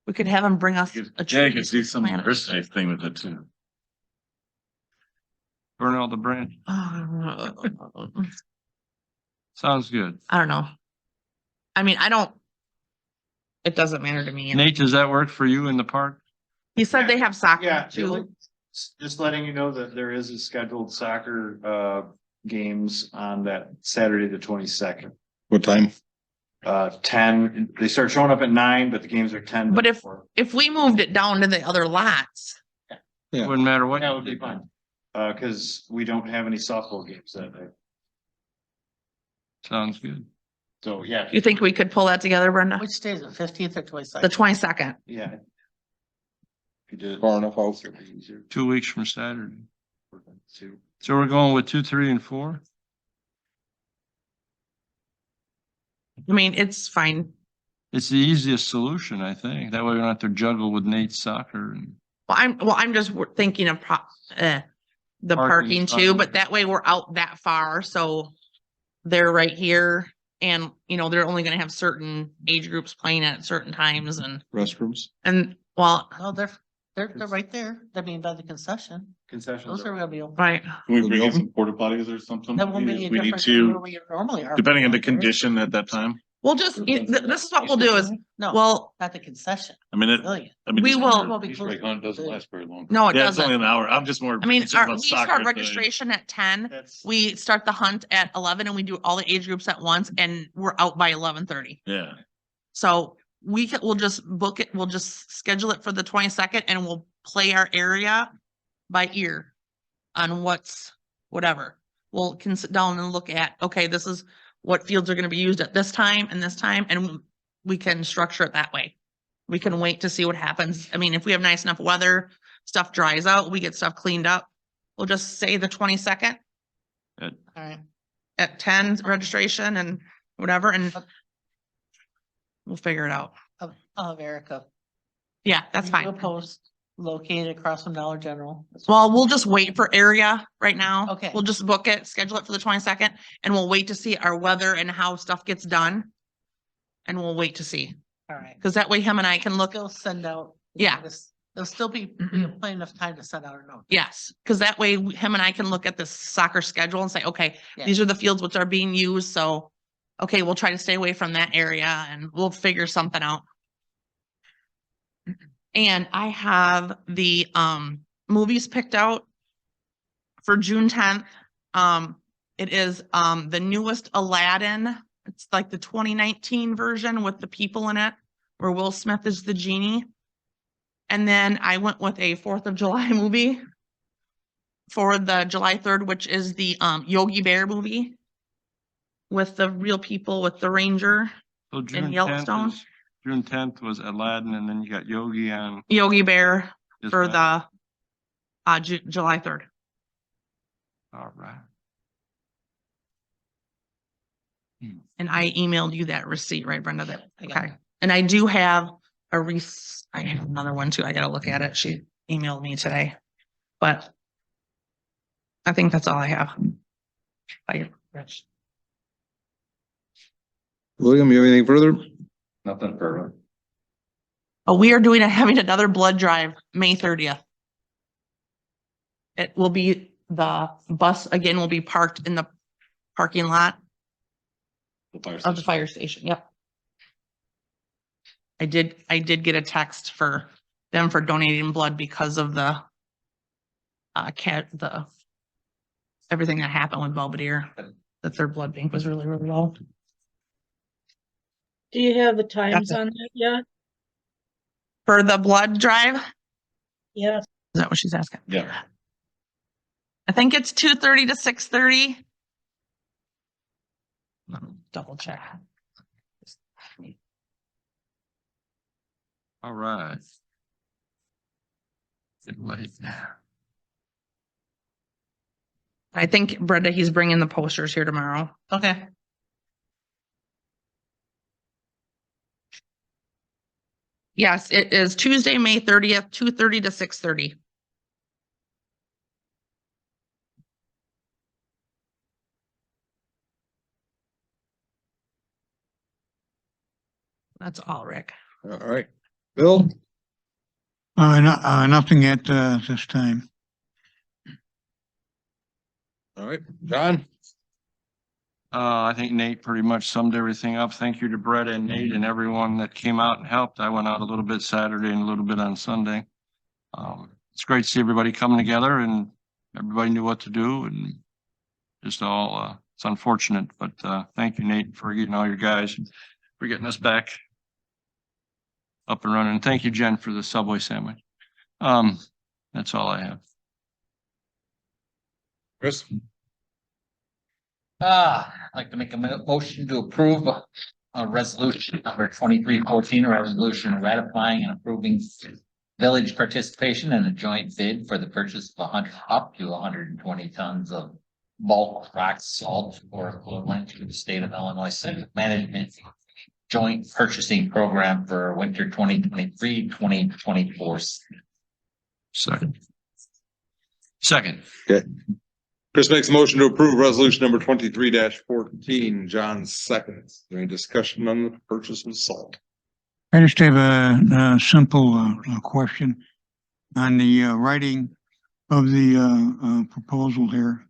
We could have them bring us a Yeah, tree. you could do some plant it. Earth Day thing with it too. Burn all the branch. I Sounds good. don't know. I mean, it doesn't matter to me. Nate, does that work for you in the park? He said they have soccer Yeah, too. just letting you know that there is a scheduled soccer games on that Saturday, the 22nd. What time? 10, they start showing up at 9, but the games are 10. But if- before. If we moved it down to the other lots, Yeah. Wouldn't matter what. That would be fine. Cause we don't have any softball games that day. Sounds good. So, yeah. you think we could pull that together, Brenda? Which day is it, 15th or The 22nd? 22nd. Yeah. If you did. Far enough out. 2 weeks from Saturday. So we're going with 2, 3, and 4? I mean, it's fine. It's the easiest solution, I think. That way we don't have to juggle with Nate's soccer and. I'm just thinking of the Parking parking too, fine. but that way we're out that far, so they're right here. And, they're only gonna have certain age groups playing at certain times Restrooms. well, No, they're right there. I mean, by the concession. Concessions. Those are gonna be open. right. Can we bring in some porta potties or something? That won't be any We need different than where to, we normally are. depending on the condition at that time. We'll just, this is what we'll do is, No, well, not the concession. I mean, Pavilion. we just- will, Won't be closed. doesn't last very long. no, it Yeah, it's only doesn't. an hour. I'm just more. I mean, concerned about we soccer start thing. registration at 10. That's, We start the hunt at 11 and we do all the age groups at once and we're out by 11:30. Yeah, So we'll just book it, we'll just schedule it for the 22nd and we'll play our area by ear on whatever. We'll can sit down and look at, okay, this is what fields are gonna be used at this time, and we can structure it that way. We can wait to see what happens. I mean, if we have nice enough weather, stuff dries out, we get stuff cleaned up. We'll just say the 22nd All right. at 10 registration and whatever, and we'll figure it out. Of Erica. Yeah, that's We'll fine. post located across from Dollar General. Well, we'll just wait for area right now. Okay. We'll just book it, schedule it for the 22nd, and we'll wait to see our weather and how stuff gets done. And we'll wait to see, All right. because that way him and I can look, They'll send out. Yeah. There'll still be plenty enough time to send out a note. yes, because that way him and I can look at the soccer schedule and say, okay, Yeah. these are the fields which are being used, so. Okay, we'll try to stay away from that area and we'll figure something out. And I have the movies picked out for June 10th. It is the newest Aladdin. It's like the 2019 version with the people in it, where Will Smith is the genie. And then I went with a 4th of July movie for the July 3rd, which is the Yogi Bear movie with the real people, with the ranger. So June Yellowstone? 10th is- June 10th was Aladdin, and then you got Yogi on. Yogi Bear this for month. the July 3rd. All right. And I emailed you that receipt, right, Brenda? That, I got okay. And I do have I have another one too. I gotta look at it. She emailed me today. But I think that's all I have. Bye, Rich. William, you have anything further? Nothing further. Oh, we are having another blood drive, May 30th. It will be, the bus again will be parked in the parking lot of the fire station. Yep. I did get a text for them for donating blood because of the everything that happened with Belvedere, that their blood bank was really, really low. Do you have the times That's it. on that yet? For the blood drive, is Yes. that what she's asking? yeah. I think it's 2:30 to 6:30. Let me double check. All right. Get late. I think Brenda, he's bringing the posters here tomorrow. Okay. Yes, it is Tuesday, May 30th, 2:30 to 6:30. That's all, Rick. All right. Bill? Nothing at, this time. All right, John? I think Nate pretty much summed everything up. Thank you to Brett and Nate and everyone that came out and helped. I went out a little bit Saturday and a little bit on Sunday. It's great to see everybody coming together and everybody knew what to do and just all, it's unfortunate, but, thank you, Nate, for getting all your guys, for getting us back up and running. Thank you, Jen, for the Subway sandwich. That's all I have. Chris? I'd like to make a motion to approve a resolution number 2314, a resolution ratifying and approving village participation in a joint bid for the purchase of up to 120 tons of bulk rock salt or equivalent to the state of Illinois Center Management Joint Purchasing Program for winter 2023-2024. Second. Okay. Chris makes a motion to approve resolution number 23-14. John seconds. Is there any discussion on the purchase of salt? I just have a simple, question on the, writing of the, proposal here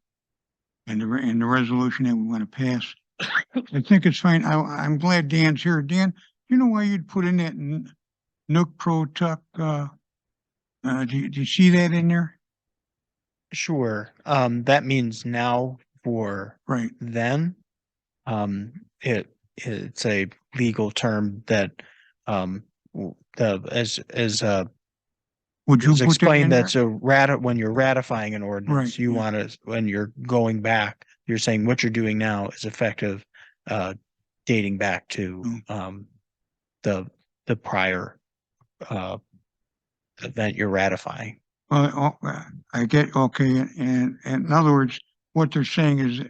and the resolution that we want to pass. I think it's fine. I'm glad Dan's here. Dan, you know why you'd put in that Nook Pro Tuck, do you see that in there? Sure. That means now for Right. then. It's a legal term that, as Would you was put that in explained, there? that's when you're ratifying an ordinance, Right, you yeah. want to, when you're going back, you're saying what you're doing now is effective, dating back to, the prior, event you're ratifying. I get, okay, and in other words, what they're saying is,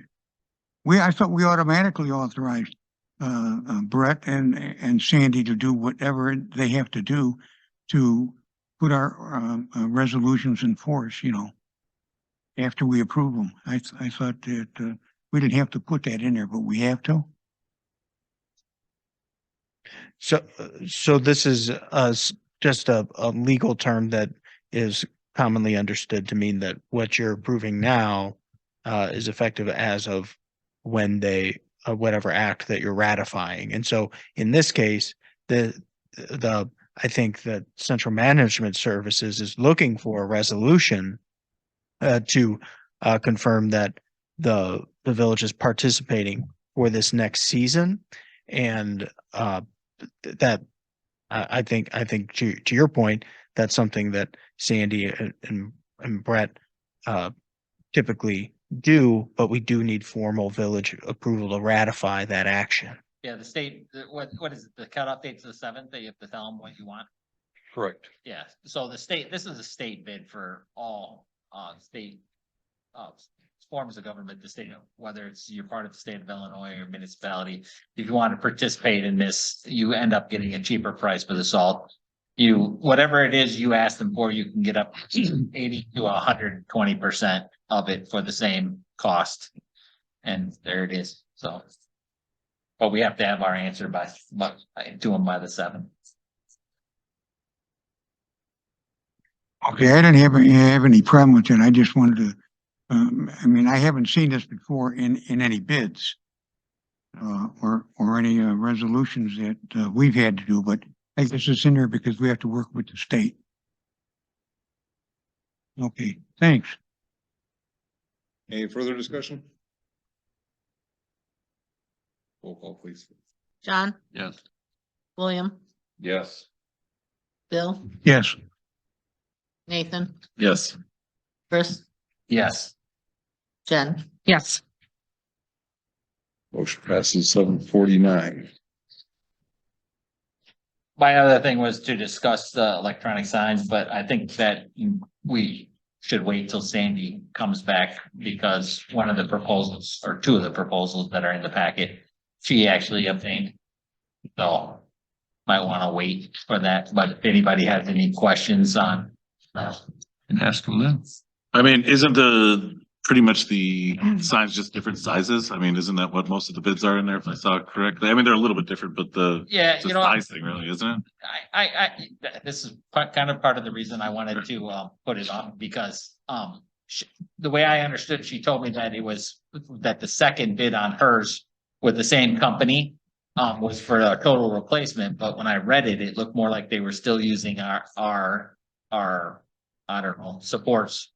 I thought we automatically authorized, Brett and Sandy to do whatever they have to do to put our, resolutions in force, after we approve them. I thought that, we didn't have to put that in there, but we have to. So this is just a legal term that is commonly understood to mean that what you're approving now is effective as of when whatever act that you're ratifying. And so in this case, I think that Central Management Services is looking for a resolution to confirm that the village is participating for this next season. And that I think to your point, that's something that Sandy and Brett typically do, but we do need formal village approval to ratify that action. Yeah, the state, what is it? The cutoff date's the 7th, that you have to tell them what you want. Correct. Yeah, so the state, this is a state bid for all, state, forms of government, the state, whether it's you're part of the state of Illinois or municipality. If you want to participate in this, you end up getting a cheaper price for the salt. Whatever it is you ask them for, you can get up 80 to 120% of it for the same cost. And there it is, so. But we have to have our answer to them by the 7th. Okay, I didn't have any problem with it. I just wanted to, I haven't seen this before in any bids. Or any resolutions that we've had to do, but I guess it's in there because we have to work with the state. Okay, thanks. Any further discussion? Roll call, please. John, Yes. William, Yes. Bill, Yes. Nathan, Yes. Chris, Yes. Jen. Yes. Motion passes 749. My other thing was to discuss the electronic signs, but I think that we should wait till Sandy comes back because one of the proposals or two of the proposals that are in the packet, she actually obtained. So might want to wait for that, but if anybody has any questions on that. And ask them then. I mean, isn't pretty much the signs just different sizes? I mean, isn't that what most of the bids are in there, if I saw it correctly? I mean, they're a little bit different, but Yeah, it's you a know, size thing really, isn't it? this is kind of part of the reason I wanted to, put it on, because, the way I understood, she told me that it was, that the second bid on hers with the same company, was for a total replacement, but when I read it, it looked more like they were still using our, I don't know, supports.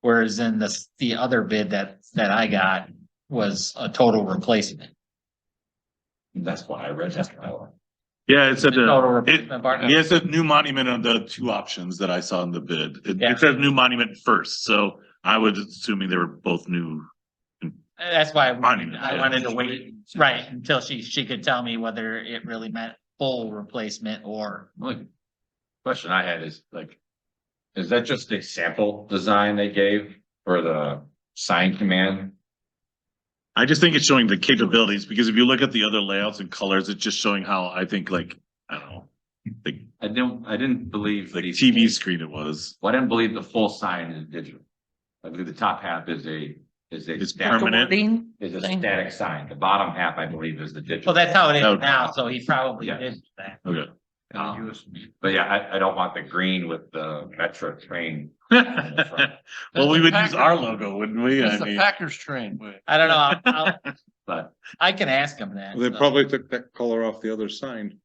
Whereas in the other bid that I got was a total replacement. That's why I read that. Yeah, it said, Total it, replacement part. yeah, it said new monument on the two options that I saw in the bid. Yeah. It says new monument first, so I was assuming they were both new. That's why Monument, I yeah. wanted to wait, right, until she could tell me whether it really meant full replacement or. Like, question I had is like, is that just a sample design they gave for the sign command? I just think it's showing the capabilities, because if you look at the other layouts and colors, it's just showing how I think like, I don't know. I didn't believe The the TV screen it was. Well, I didn't believe the full sign is digital. I believe the top half is a It's static- permanent. Wording Is a thing. static sign. The bottom half, I believe, is the digital. Well, that's how it is Okay. now, so he probably Yeah. did that. Okay. But yeah, I don't want the green with the Metro train. Well, we would use our logo, wouldn't we? I It's the mean, Packers train. I don't know, But I can ask him that. They so. probably took that color off the other sign.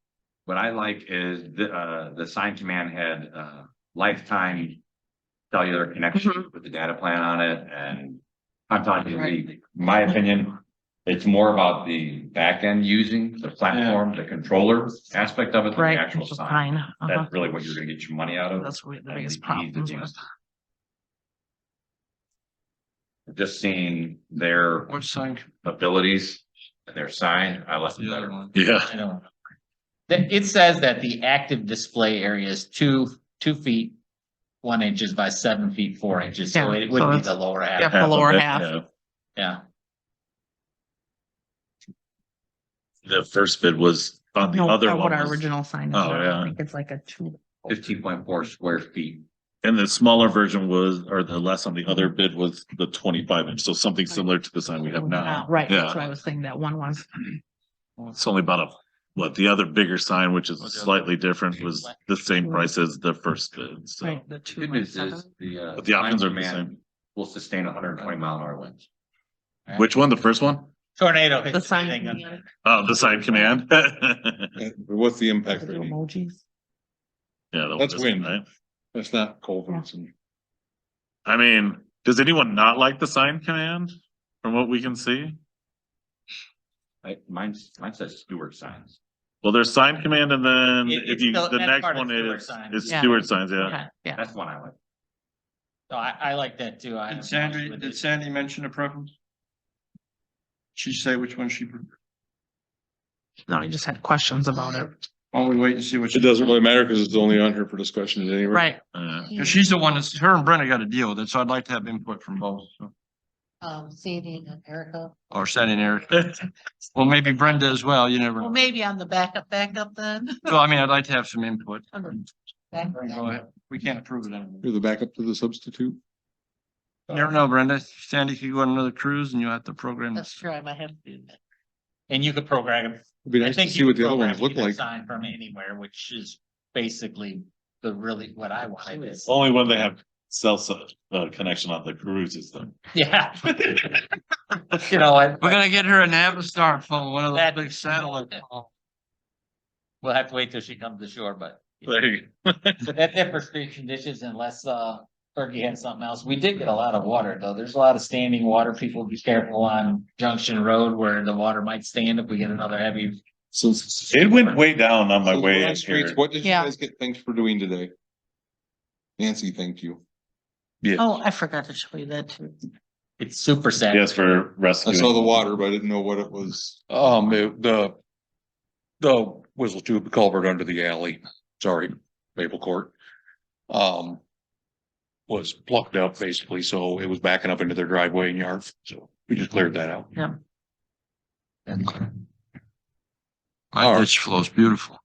what I like is the sign command had lifetime cellular connection with the data plan on it, and I'm talking you, my opinion, it's more about the back end using the platform, the controller aspect of it, than Right. the actual it's a sign. fine. Uh-huh. That's really what you're gonna get your money out of. That's what the and biggest the ease of problem use. is. Just seeing their What sign? abilities and their sign, I like it The other better. one. yeah, I don't. It says that the active display area is 2 feet, 1 inches by 7 feet, 4 inches, so Yeah, it would so be it's- the lower Yeah, half, the lower of it, half. yeah. yeah. The first bid was on the No, other what one. our was- original sign is. Oh, I yeah. think it's like a 2. 15.4 square feet. And the smaller version was, or the less on the other bid was the 25 inch, so something similar to the sign we have now. Right, Yeah. that's what I was thinking that one was. It's only about the other bigger sign, which is What's the other slightly different, was the same price as the first bid, so. Right, the 2 Good by news 7. is the. But the options sign are the command same. Will sustain 120 mile an hour winds. Which one, the first one? Tornado. The hits sign. everything. command, Oh, the sign command? Yeah, What's the impact the rating? emojis. that That's was- wind. right? That's not culverts and. I mean, does anyone not like the sign command from what we can see? Mine says Stewart signs. Well, there's sign command and then It- if it's you, still- the that's next part of one Stewart is signs. Yeah. Stewart signs, yeah. Okay, yeah. That's one I like. So I like that too. I Did Sandy mention a preference? She say which one she preferred? No, I just had questions about it. Why don't we wait and see what she. It doesn't really matter because it's only on here for discussion anyway. Right. Cause she's the one that's, her and Brenda got to deal with it, so I'd like to have input from both, so. Sadie and Erica. Or Sandy and Eric. Well, maybe Brenda as well, you never Well, know. maybe on the backup then. So I mean, I'd like to have some input. Back- Go ahead. We can't approve it anymore. You're the backup to the substitute. Never know, Brenda. Sandy could go on another cruise and you have to program. That's true, I might have to do that. And you could program. It'd be I nice to think see you what could the other program ones look either like. sign from anywhere, which is basically what I wanted is. Only when they have cell connection on the cruises though. Yeah. You know what? We're gonna get her a Navistar phone, one of those That- big satellite phones. We'll have to wait till she comes to shore, but. There you That's it for streets and dishes unless Fergie had something else. We did get a lot of water though. There's a lot of standing water. People be careful on Junction Road where the water might stand if we get another heavy. So. It went way down on my So way we're on in streets, here. what did you Yeah. guys get thanks for doing today? Nancy, thank you. Yeah, Oh, I forgot to show you that too. It's super sad. yes, for I rescue. saw the water, but I didn't know what it was. The whistle tube culvert under the alley, sorry, Maple Court. Was plucked up basically, so it was backing up into their driveway and yard, so we just cleared that out. My ditch flows beautiful.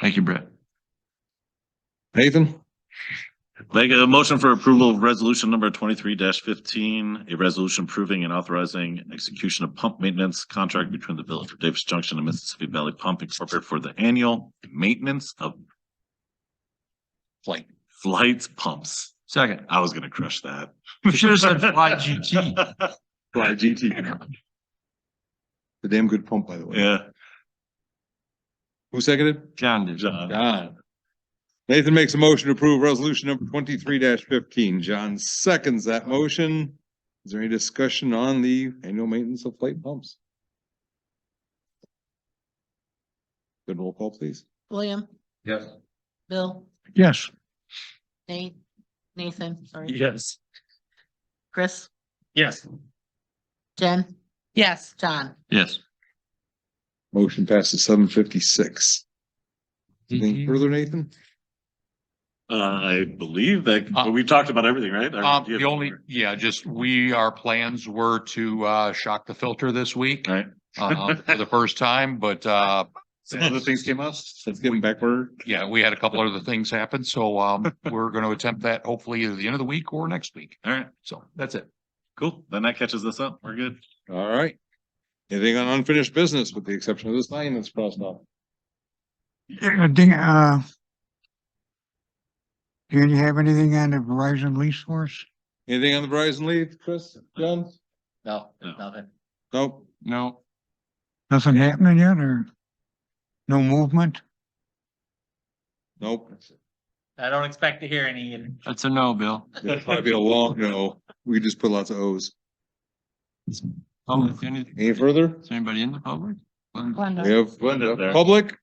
Thank you, Brett. Nathan? Make a motion for approval of resolution number 23-15, a resolution approving and authorizing execution of pump maintenance contract between the Village of Davis Junction and Mississippi Valley Pump Incorporated for the annual maintenance of flight pumps. Second. I was gonna crush that. We should have said Fly GT. Fly GT. The damn good pump, by the way. Yeah. Who seconded? John did. John. Nathan makes a motion to approve resolution number 23-15. John seconds that motion. Is there any discussion on the annual maintenance of flight pumps? Good roll call, please. William, Yes. Bill, Yes. Nate, Nathan, sorry, Yes. Chris, Yes. Jen, Yes. John. Yes. Motion passes 7:56. Anything further, Nathan? I believe that, we talked about everything, right? Or do you The have only, more? yeah, just our plans were to shock the filter this week. Right. For the first time, but Some other things came up. Let's get him backward. yeah, we had a couple other things happen, so we're gonna attempt that hopefully either the end of the week or next week. All right, So that's it. cool. Then that catches us up. We're good. All right. Anything on unfinished business with the exception of this line that's crossed off? Do you have anything on the Verizon lease for us? Anything on the Verizon lead, Chris, John? No, No. nothing. Nope. No. Nothing happening yet or no movement? Nope. I don't expect to hear any. That's a no, Bill. It'll probably be a long no. We just put lots of O's. Public, any, Any further? is anybody in the public? We Glenda. have Glenda there. public.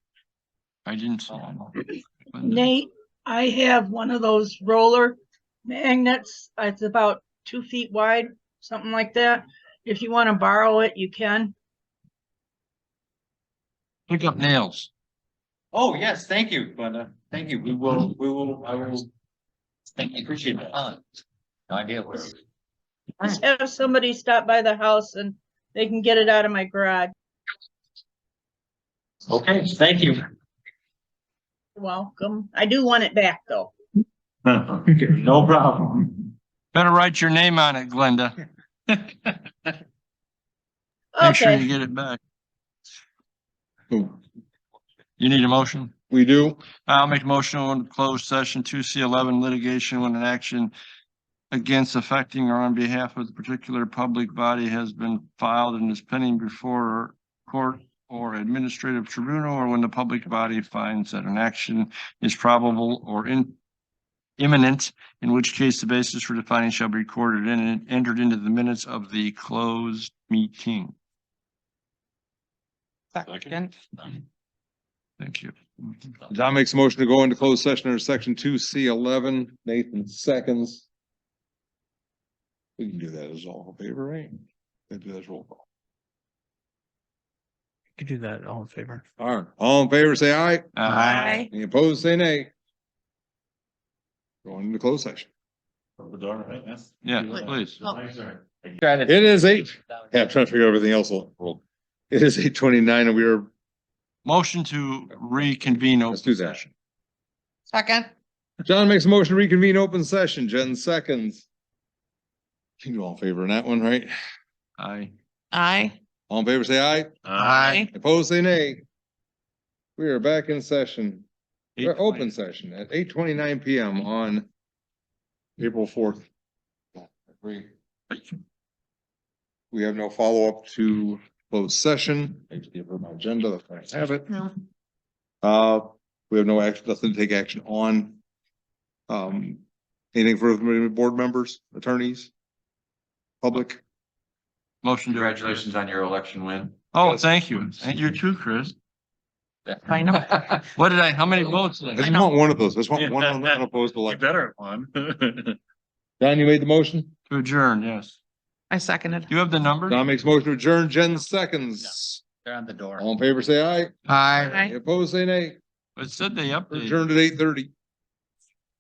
I didn't see. Nate, I have one of those roller magnets. It's about 2 feet wide, something like that. If you want to borrow it, you can. Pick up nails. Oh, yes, thank you, Glenda. Thank you. I will. Thank you, appreciate that. No idea where. Just have somebody stop by the house and they can get it out of my garage. Okay, thank you. Welcome. I do want it back though. No problem. Better write your name on it, Glenda. Make sure you Okay, get it back. Oh, You need a motion? we do. I'll make a motion on closed session 2C11 litigation when an action against affecting or on behalf of the particular public body has been filed and is pending before court or administrative tribunal, or when the public body finds that an action is probable or imminent, in which case the basis for defining shall be recorded and entered into the minutes of the closed meeting. Second. Thank you. John makes a motion to go into closed session under section 2C11. Nathan seconds. We can do that as all in favor, right? We can do that as roll call. You could do that all in favor. All right, all in favor, say aye. Aye. Any opposed, say nay. Going into closed session. The door, right? Yes. Yeah, please. It is 8. Yeah, I'm trying to figure out everything else. It is 8:29 and we are, Motion to reconvene. let's do that. Second. John makes a motion to reconvene open session. Jen seconds. You do all in favor in that one, right? Aye. Aye. All in favor, say aye. Aye. Opposed, say nay. We are back in session. We're open session at 8:29 PM on April 4th. We have no follow-up to closed session. I just give her my agenda. That's why I have it. No. We have no action, nothing to take action on. Anything further from board members, attorneys, public? Motion to. Congratulations on your election win. Oh, thank you. And you too, Chris. I know. What did how many votes? did I I just get? want one of those. I just want one unopposed You election. better have one. Don, you made the motion? To adjourn, yes. I seconded. Do you have the number? Don makes motion to adjourn. Jen seconds. They're on the door. All in favor, say aye. Aye. Any opposed, say nay. It said they We're updated. adjourned at 8:30.